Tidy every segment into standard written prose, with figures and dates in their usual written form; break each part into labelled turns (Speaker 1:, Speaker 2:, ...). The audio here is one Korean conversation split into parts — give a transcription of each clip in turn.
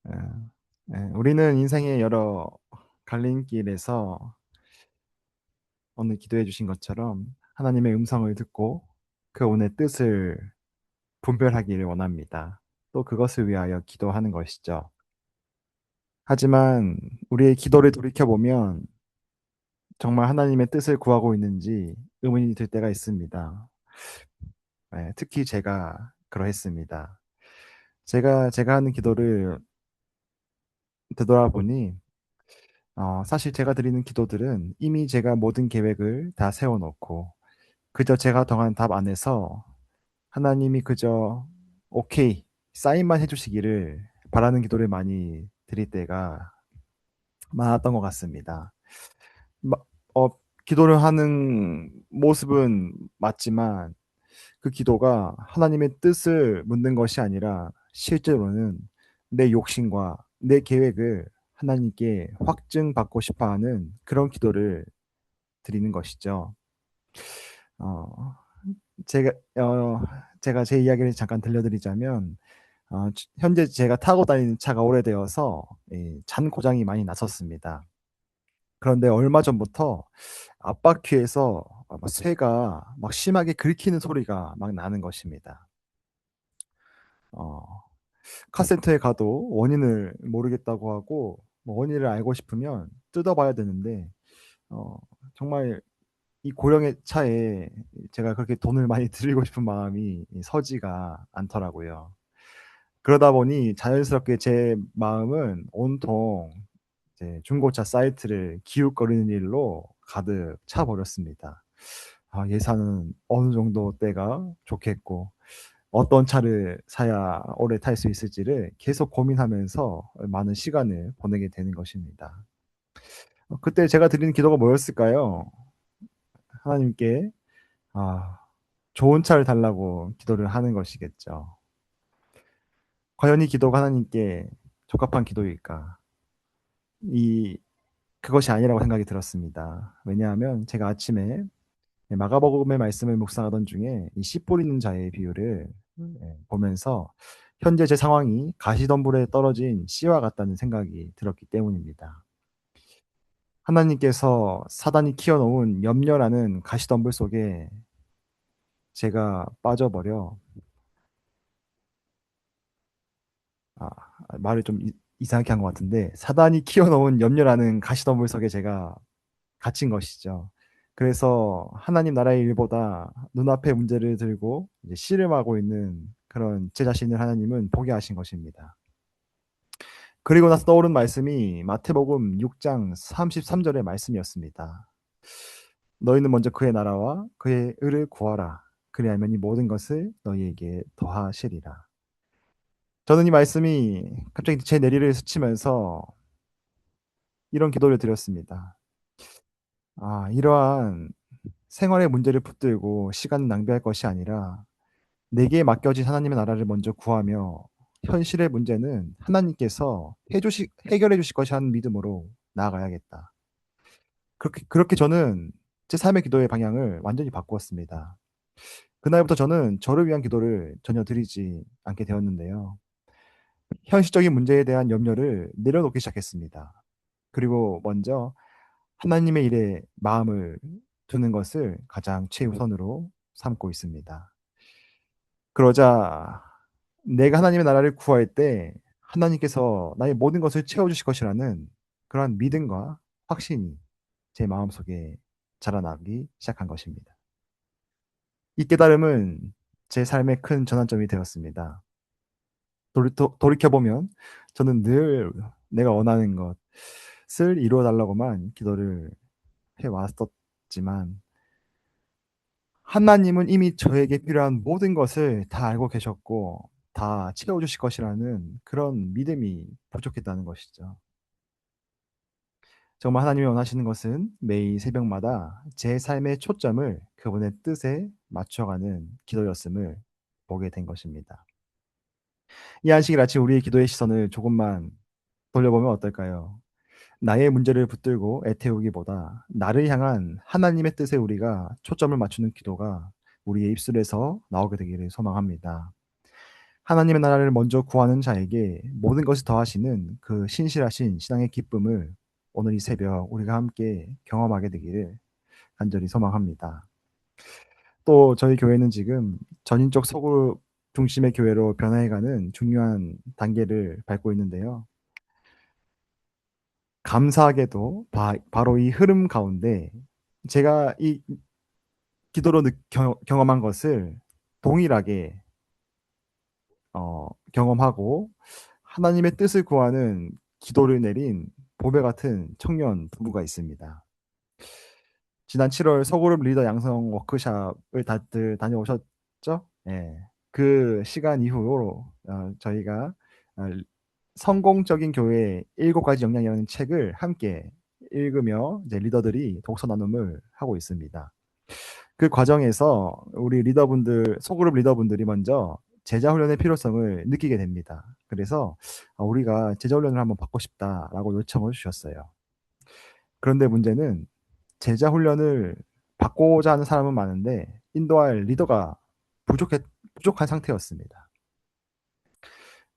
Speaker 1: 예. 예. 우리는 인생의 여러 갈림길에서 오늘 기도해 주신 것처럼 하나님의 음성을 듣고 그분의 뜻을 분별하기를 원합니다. 또 그것을 위하여 기도하는 것이죠. 하지만 우리의 기도를 돌이켜 보면 정말 하나님의 뜻을 구하고 있는지 의문이 들 때가 있습니다. 예, 특히 제가 그러했습니다. 제가 하는 기도를 되돌아보니 사실 제가 드리는 기도들은 이미 제가 모든 계획을 다 세워 놓고 그저 제가 정한 답 안에서 하나님이 그저 오케이, 사인만 해 주시기를 바라는 기도를 많이 드릴 때가 많았던 것 같습니다. 마 어 기도를 하는 모습은 맞지만 그 기도가 하나님의 뜻을 묻는 것이 아니라 실제로는 내 욕심과 내 계획을 하나님께 확증받고 싶어 하는 그런 기도를 드리는 것이죠. 어 제가 어 제가 제 이야기를 잠깐 들려드리자면 현재 제가 타고 다니는 차가 오래되어서 잔 고장이 많이 났었습니다. 그런데 얼마 전부터 앞바퀴에서 막 새가 막 심하게 긁히는 소리가 막 나는 것입니다. 어 카센터에 가도 원인을 모르겠다고 하고 뭐 원인을 알고 싶으면 뜯어 봐야 되는데 어 정말 이 고령의 차에 제가 그렇게 돈을 많이 들이고 싶은 마음이 서지가 않더라고요. 그러다 보니 자연스럽게 제 마음은 온통 이제 중고차 사이트를 기웃거리는 일로 가득 차 버렸습니다. 예산은 어느 정도대가 좋겠고 어떤 차를 사야 오래 탈 수 있을지를 계속 고민하면서 많은 시간을 보내게 되는 것입니다. 그때 제가 드리는 기도가 뭐였을까요? 하나님께 아 좋은 차를 달라고 기도를 하는 것이겠죠. 과연 이 기도가 하나님께 적합한 기도일까? 이 그것이 아니라고 생각이 들었습니다. 왜냐하면 제가 아침에 마가복음의 말씀을 묵상하던 중에 이 씨 뿌리는 자의 비유를 보면서 현재 제 상황이 가시덤불에 떨어진 씨와 같다는 생각이 들었기 때문입니다. 하나님께서 사단이 키워 놓은 염려라는 가시덤불 속에 제가 빠져버려 아 말을 좀 이상하게 한 것 같은데 사단이 키워 놓은 염려라는 가시덤불 속에 제가 갇힌 것이죠. 그래서 하나님 나라의 일보다 눈앞의 문제를 들고 이제 씨름하고 있는 그런 제 자신을 하나님은 보게 하신 것입니다. 그리고 나서 떠오른 말씀이 마태복음 6장 33 절의 말씀이었습니다. "너희는 먼저 그의 나라와 그의 의를 구하라. 그리하면 이 모든 것을 너희에게 더하시리라." 저는 이 말씀이 갑자기 제 내리를 스치면서 이런 기도를 드렸습니다. 이러한 생활의 문제를 붙들고 시간을 낭비할 것이 아니라 내게 맡겨진 하나님의 나라를 먼저 구하며 현실의 문제는 하나님께서 해결해 주실 것이라는 믿음으로 나아가야겠다. 그렇게 저는 제 삶의 기도의 방향을 완전히 바꾸었습니다. 그날부터 저는 저를 위한 기도를 전혀 드리지 않게 되었는데요. 현실적인 문제에 대한 염려를 내려놓기 시작했습니다. 그리고 먼저 하나님의 일에 마음을 두는 것을 가장 최우선으로 삼고 있습니다. 그러자 내가 하나님의 나라를 구할 때 하나님께서 나의 모든 것을 채워 주실 것이라는 그러한 믿음과 확신이 제 마음속에 자라나기 시작한 것입니다. 이 깨달음은 제 삶의 큰 전환점이 되었습니다. 돌이켜 보면 저는 늘 내가 원하는 것을 이루어 달라고만 기도를 해 왔었지만 하나님은 이미 저에게 필요한 모든 것을 다 알고 계셨고 다 채워 주실 것이라는 그런 믿음이 부족했다는 것이죠. 정말 하나님이 원하시는 것은 매일 새벽마다 제 삶의 초점을 그분의 뜻에 맞춰가는 기도였음을 보게 된 것입니다. 이 안식일 아침 우리의 기도의 시선을 조금만 돌려보면 어떨까요? 나의 문제를 붙들고 애태우기보다 나를 향한 하나님의 뜻에 우리가 초점을 맞추는 기도가 우리의 입술에서 나오게 되기를 소망합니다. 하나님의 나라를 먼저 구하는 자에게 모든 것을 더하시는 그 신실하신 신앙의 기쁨을 오늘 이 새벽 우리가 함께 경험하게 되기를 간절히 소망합니다. 또 저희 교회는 지금 전인적 서구 중심의 교회로 변화해가는 중요한 단계를 밟고 있는데요. 감사하게도 바로 이 흐름 가운데 제가 이 기도로 경험한 것을 동일하게 경험하고 하나님의 뜻을 구하는 기도를 내린 보배 같은 청년 부부가 있습니다. 지난 7월 서구룹 리더 양성 워크숍을 다들 다녀오셨죠? 예. 그 시간 이후로 저희가 어, 성공적인 교회 7가지 역량이라는 책을 함께 읽으며 이제 리더들이 독서 나눔을 하고 있습니다. 그 과정에서 우리 리더분들, 소그룹 리더분들이 먼저 제자 훈련의 필요성을 느끼게 됩니다. 그래서 우리가 제자 훈련을 한번 받고 싶다라고 요청을 주셨어요. 그런데 문제는 제자 훈련을 받고자 하는 사람은 많은데 인도할 리더가 부족한 상태였습니다.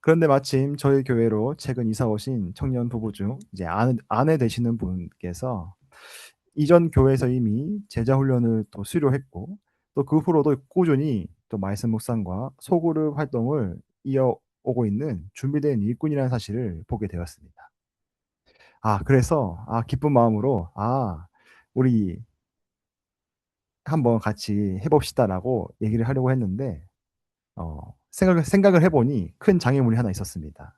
Speaker 1: 그런데 마침 저희 교회로 최근 이사 오신 청년 부부 중 이제 아내 되시는 분께서 이전 교회에서 이미 제자 훈련을 또 수료했고 또 그 후로도 꾸준히 또 말씀 묵상과 소그룹 활동을 이어오고 있는 준비된 일꾼이라는 사실을 보게 되었습니다. 그래서 기쁜 마음으로 우리 한번 같이 해 봅시다라고 얘기를 하려고 했는데 생각을 해 보니 큰 장애물이 하나 있었습니다.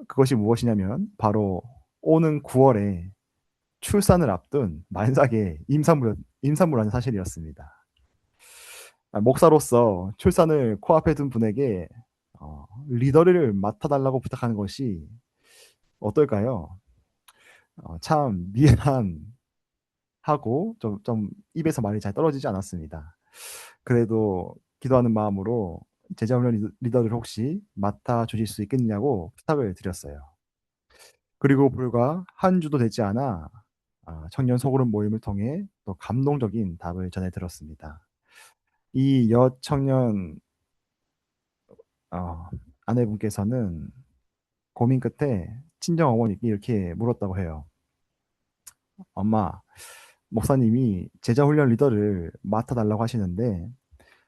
Speaker 1: 그것이 무엇이냐면 바로 오는 9월에 출산을 앞둔 만삭의 임산부라는 사실이었습니다. 목사로서 출산을 코앞에 둔 분에게 리더를 맡아 달라고 부탁하는 것이 어떨까요? 참 미안하고 좀 입에서 말이 잘 떨어지지 않았습니다. 그래도 기도하는 마음으로 제자 훈련 리더를 혹시 맡아 주실 수 있겠냐고 부탁을 드렸어요. 그리고 불과 한 주도 되지 않아 청년 소그룹 모임을 통해 또 감동적인 답을 전해 들었습니다. 이 여청년 어 아내분께서는 고민 끝에 친정 어머니께 이렇게 물었다고 해요. "엄마, 목사님이 제자 훈련 리더를 맡아 달라고 하시는데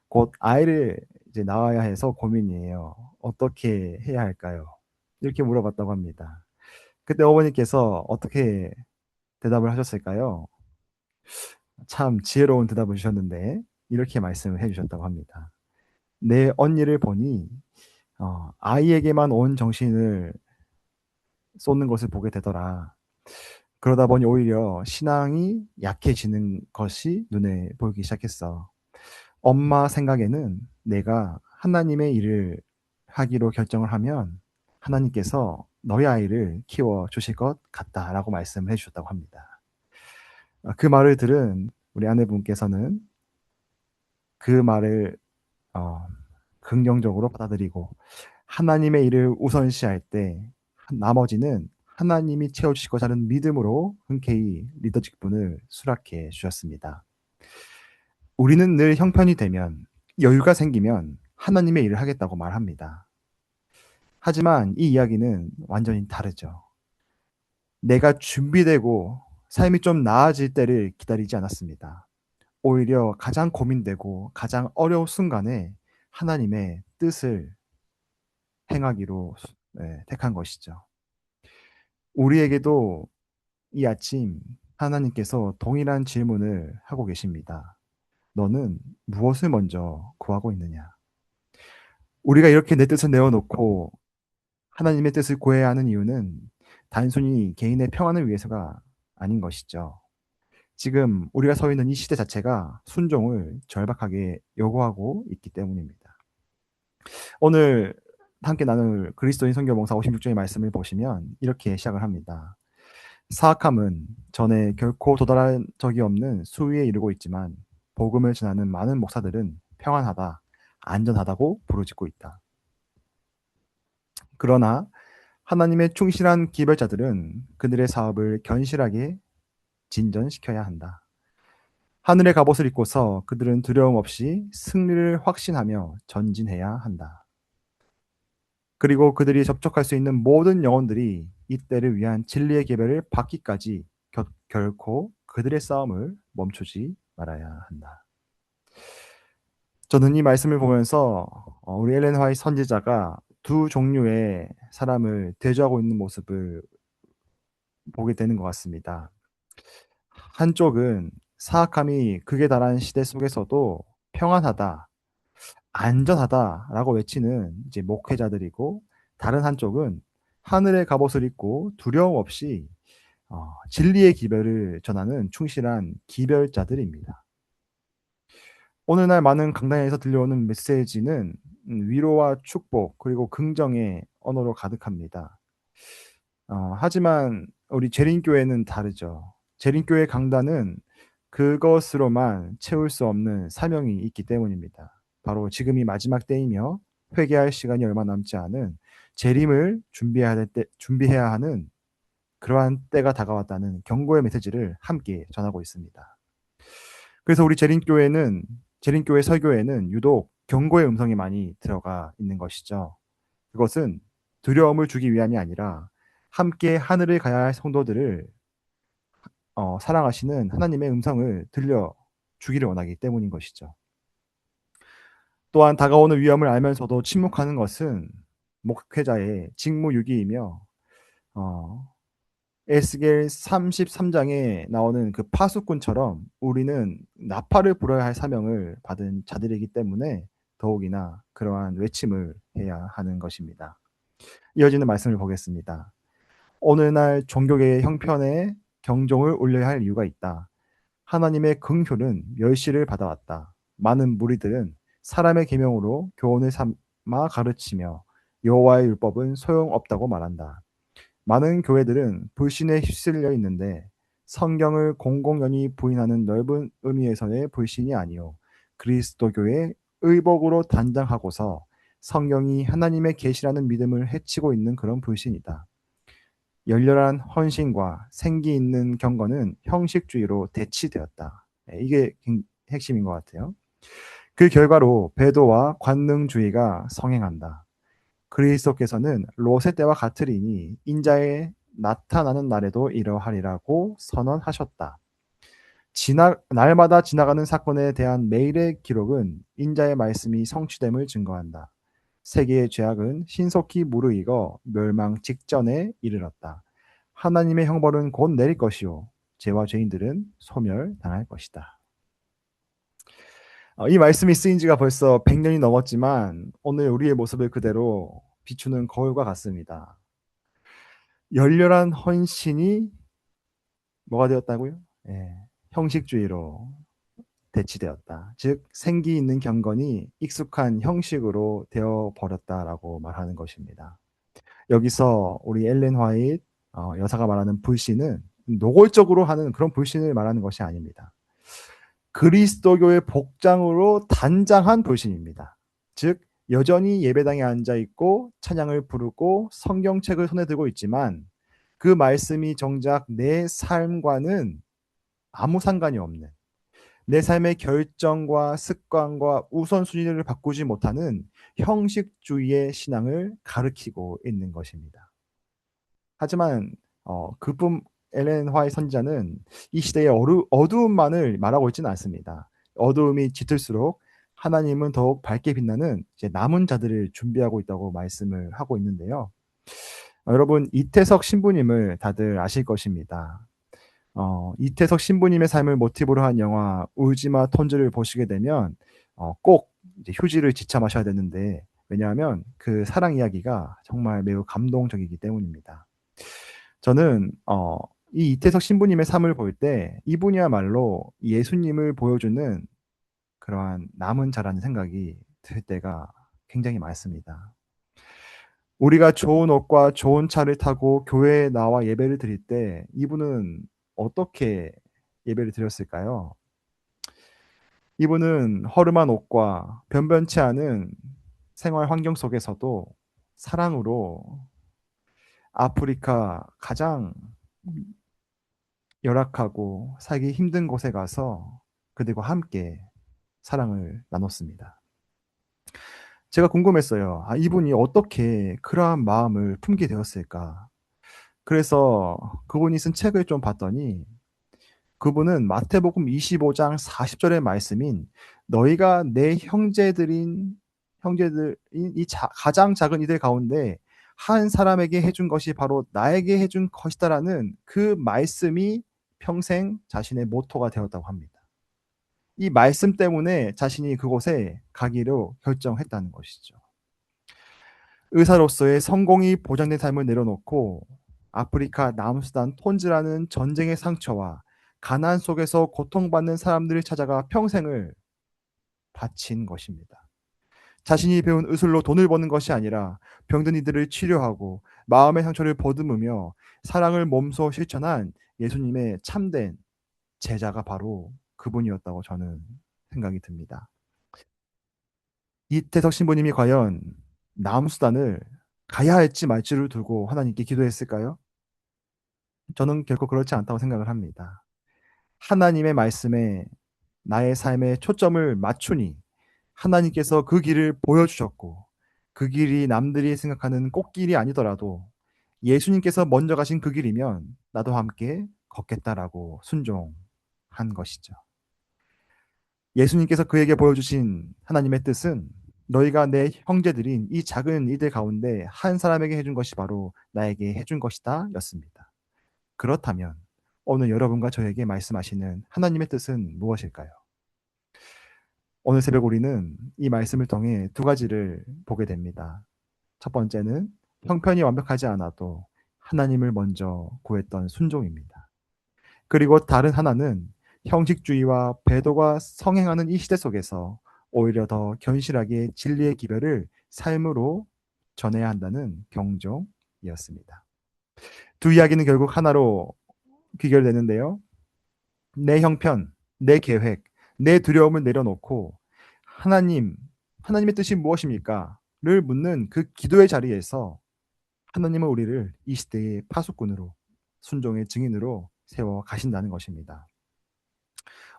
Speaker 1: 곧 아이를 이제 낳아야 해서 고민이에요. 어떻게 해야 할까요?" 이렇게 물어봤다고 합니다. 그때 어머니께서 어떻게 대답을 하셨을까요? 참 지혜로운 대답을 주셨는데 이렇게 말씀을 해 주셨다고 합니다. "내 언니를 보니 아이에게만 온 정신을 쏟는 것을 보게 되더라. 그러다 보니 오히려 신앙이 약해지는 것이 눈에 보이기 시작했어. 엄마 생각에는 내가 하나님의 일을 하기로 결정을 하면 하나님께서 너희 아이를 키워 주실 것 같다."라고 말씀을 해 주셨다고 합니다. 그 말을 들은 우리 아내분께서는 그 말을 어 긍정적으로 받아들이고 하나님의 일을 우선시할 때 나머지는 하나님이 채워 주실 것이라는 믿음으로 흔쾌히 리더 직분을 수락해 주셨습니다. 우리는 늘 형편이 되면 여유가 생기면 하나님의 일을 하겠다고 말합니다. 하지만 이 이야기는 완전히 다르죠. 내가 준비되고 삶이 좀 나아질 때를 기다리지 않았습니다. 오히려 가장 고민되고 가장 어려운 순간에 하나님의 뜻을 행하기로 택한 것이죠. 우리에게도 이 아침 하나님께서 동일한 질문을 하고 계십니다. "너는 무엇을 먼저 구하고 있느냐?" 우리가 이렇게 내 뜻을 내어 놓고 하나님의 뜻을 구해야 하는 이유는 단순히 개인의 평안을 위해서가 아닌 것이죠. 지금 우리가 서 있는 이 시대 자체가 순종을 절박하게 요구하고 있기 때문입니다. 오늘 함께 나눌 그리스도인 선교봉사 56 조의 말씀을 보시면 이렇게 시작을 합니다. "사악함은 전에 결코 도달한 적이 없는 수위에 이르고 있지만 복음을 전하는 많은 목사들은 평안하다, 안전하다고 부르짖고 있다. 그러나 하나님의 충실한 기별자들은 그들의 사업을 견실하게 진전시켜야 한다. 하늘의 갑옷을 입고서 그들은 두려움 없이 승리를 확신하며 전진해야 한다." 그리고 그들이 접촉할 수 있는 모든 영혼들이 이때를 위한 진리의 계배를 받기까지 결코 그들의 싸움을 멈추지 말아야 한다. 저는 이 말씀을 보면서 우리 엘렌 화이트 선지자가 두 종류의 사람을 대조하고 있는 모습을 보게 되는 것 같습니다. 한쪽은 사악함이 극에 달한 시대 속에서도 평안하다, 안전하다라고 외치는 이제 목회자들이고, 다른 한쪽은 하늘의 갑옷을 입고 두려움 없이 진리의 기별을 전하는 충실한 기별자들입니다. 오늘날 많은 강단에서 들려오는 메시지는 위로와 축복 그리고 긍정의 언어로 가득합니다. 하지만 우리 재림교회는 다르죠. 재림교회 강단은 그것으로만 채울 수 없는 사명이 있기 때문입니다. 바로 지금이 마지막 때이며 회개할 시간이 얼마 남지 않은 재림을 준비해야 하는 그러한 때가 다가왔다는 경고의 메시지를 함께 전하고 있습니다. 그래서 우리 재림교회 설교에는 유독 경고의 음성이 많이 들어가 있는 것이죠. 그것은 두려움을 주기 위함이 아니라 함께 하늘을 가야 할 성도들을 사랑하시는 하나님의 음성을 들려 주기를 원하기 때문인 것이죠. 또한 다가오는 위험을 알면서도 침묵하는 것은 목회자의 직무유기이며 어, 에스겔 33장에 나오는 그 파수꾼처럼 우리는 나팔을 불어야 할 사명을 받은 자들이기 때문에 더욱이나 그러한 외침을 해야 하는 것입니다. 이어지는 말씀을 보겠습니다. 오늘날 종교계의 형편에 경종을 울려야 할 이유가 있다. 하나님의 긍휼은 멸시를 받아왔다. 많은 무리들은 사람의 계명으로 교훈을 삼아 가르치며 여호와의 율법은 소용없다고 말한다. 많은 교회들은 불신에 휩쓸려 있는데 성경을 공공연히 부인하는 넓은 의미에서의 불신이 아니요 그리스도교의 의복으로 단장하고서 성경이 하나님의 계시라는 믿음을 해치고 있는 그런 불신이다. 열렬한 헌신과 생기 있는 경건은 형식주의로 대치되었다. 이게 핵심인 것 같아요. 그 결과로 배도와 관능주의가 성행한다. 그리스도께서는 롯의 때와 같으리니 인자의 나타나는 날에도 이러하리라고 선언하셨다. 날마다 지나가는 사건에 대한 매일의 기록은 인자의 말씀이 성취됨을 증거한다. 세계의 죄악은 신속히 무르익어 멸망 직전에 이르렀다. 하나님의 형벌은 곧 내릴 것이요 죄와 죄인들은 소멸당할 것이다. 이 말씀이 쓰인 지가 벌써 100년이 넘었지만 오늘 우리의 모습을 그대로 비추는 거울과 같습니다. 열렬한 헌신이 뭐가 되었다고요? 예, 형식주의로 대치되었다. 즉 생기 있는 경건이 익숙한 형식으로 되어 버렸다라고 말하는 것입니다. 여기서 우리 엘렌 화이트 여사가 말하는 불신은 노골적으로 하는 그런 불신을 말하는 것이 아닙니다. 그리스도교의 복장으로 단장한 불신입니다. 즉 여전히 예배당에 앉아 있고 찬양을 부르고 성경책을 손에 들고 있지만 그 말씀이 정작 내 삶과는 아무 상관이 없는, 내 삶의 결정과 습관과 우선순위를 바꾸지 못하는 형식주의의 신앙을 가리키고 있는 것입니다. 하지만 그뿐 엘렌 화이 선지자는 이 시대의 어두움만을 말하고 있지는 않습니다. 어두움이 짙을수록 하나님은 더욱 밝게 빛나는 이제 남은 자들을 준비하고 있다고 말씀을 하고 있는데요. 여러분 이태석 신부님을 다들 아실 것입니다. 이태석 신부님의 삶을 모티브로 한 영화 울지마 톤즈를 보시게 되면 꼭 이제 휴지를 지쳐 마셔야 되는데 왜냐하면 그 사랑 이야기가 정말 매우 감동적이기 때문입니다. 저는 이 이태석 신부님의 삶을 볼 때 이분이야말로 예수님을 보여주는 그러한 남은 자라는 생각이 들 때가 굉장히 많습니다. 우리가 좋은 옷과 좋은 차를 타고 교회에 나와 예배를 드릴 때 이분은 어떻게 예배를 드렸을까요? 이분은 허름한 옷과 변변치 않은 생활 환경 속에서도 사랑으로 아프리카 가장 열악하고 살기 힘든 곳에 가서 그들과 함께 사랑을 나눴습니다. 제가 궁금했어요. 이분이 어떻게 그러한 마음을 품게 되었을까? 그래서 그분이 쓴 책을 좀 봤더니 그분은 마태복음 25장 40절의 말씀인 "너희가 내 형제들인 이 가장 작은 이들 가운데 한 사람에게 해준 것이 바로 나에게 해준 것이다."라는 그 말씀이 평생 자신의 모토가 되었다고 합니다. 이 말씀 때문에 자신이 그곳에 가기로 결정했다는 것이죠. 의사로서의 성공이 보장된 삶을 내려놓고 아프리카 남수단 톤즈라는 전쟁의 상처와 가난 속에서 고통받는 사람들을 찾아가 평생을 바친 것입니다. 자신이 배운 의술로 돈을 버는 것이 아니라 병든 이들을 치료하고 마음의 상처를 보듬으며 사랑을 몸소 실천한 예수님의 참된 제자가 바로 그분이었다고 저는 생각이 듭니다. 이태석 신부님이 과연 남수단을 가야 할지 말지를 두고 하나님께 기도했을까요? 저는 결코 그렇지 않다고 생각을 합니다. 하나님의 말씀에 나의 삶에 초점을 맞추니 하나님께서 그 길을 보여주셨고 그 길이 남들이 생각하는 꽃길이 아니더라도 예수님께서 먼저 가신 그 길이면 나도 함께 걷겠다라고 순종한 것이죠. 예수님께서 그에게 보여주신 하나님의 뜻은 너희가 내 형제들인 이 작은 이들 가운데 한 사람에게 해준 것이 바로 나에게 해준 것이다 였습니다. 그렇다면 오늘 여러분과 저에게 말씀하시는 하나님의 뜻은 무엇일까요? 오늘 새벽 우리는 이 말씀을 통해 두 가지를 보게 됩니다. 첫 번째는 형편이 완벽하지 않아도 하나님을 먼저 구했던 순종입니다. 그리고 다른 하나는 형식주의와 배도가 성행하는 이 시대 속에서 오히려 더 견실하게 진리의 기별을 삶으로 전해야 한다는 경종이었습니다. 두 이야기는 결국 하나로 귀결되는데요. 내 형편, 내 계획, 내 두려움을 내려놓고 하나님, 하나님의 뜻이 무엇입니까? 를 묻는 그 기도의 자리에서 하나님은 우리를 이 시대의 파수꾼으로 순종의 증인으로 세워 가신다는 것입니다.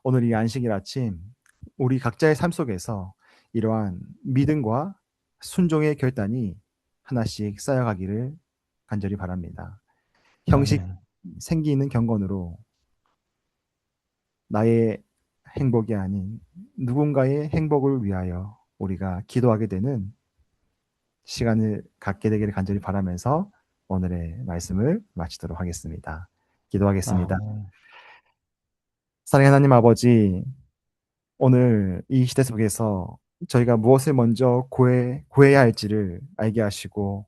Speaker 1: 오늘 이 안식일 아침 우리 각자의 삶 속에서 이러한 믿음과 순종의 결단이 하나씩 쌓여가기를 간절히 바랍니다. 형식
Speaker 2: 아멘.
Speaker 1: 생기 있는 경건으로 나의 행복이 아닌 누군가의 행복을 위하여 우리가 기도하게 되는 시간을 갖게 되기를 간절히 바라면서 오늘의 말씀을 마치도록 하겠습니다. 기도하겠습니다.
Speaker 2: 아멘.
Speaker 1: 사랑의 하나님 아버지, 오늘 이 시대 속에서 저희가 무엇을 먼저 구해야 할지를 알게 하시고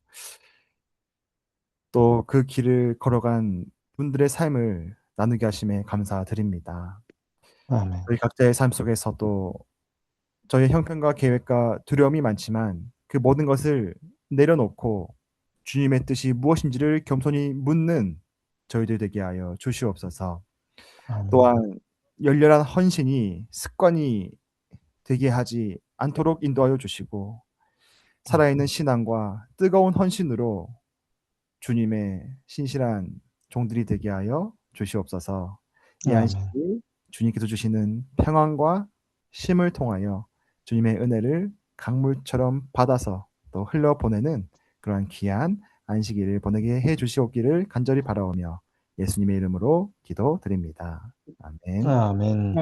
Speaker 1: 또 그 길을 걸어간 분들의 삶을 나누게 하심에 감사드립니다.
Speaker 2: 아멘.
Speaker 1: 저희 각자의 삶 속에서도 저희의 형편과 계획과 두려움이 많지만 그 모든 것을 내려놓고 주님의 뜻이 무엇인지를 겸손히 묻는 저희들 되게 하여 주시옵소서.
Speaker 2: 아멘.
Speaker 1: 또한 열렬한 헌신이 습관이 되게 하지 않도록 인도하여 주시고 살아있는 신앙과 뜨거운 헌신으로 주님의 신실한 종들이 되게 하여 주시옵소서. 이
Speaker 2: 아멘.
Speaker 1: 안식일 주님께서 주시는 평안과 쉼을 통하여 주님의 은혜를 강물처럼 받아서 또 흘려보내는 그러한 귀한 안식일을 보내게 해 주시옵기를 간절히 바라오며 예수님의 이름으로 기도드립니다. 아멘.
Speaker 2: 아멘.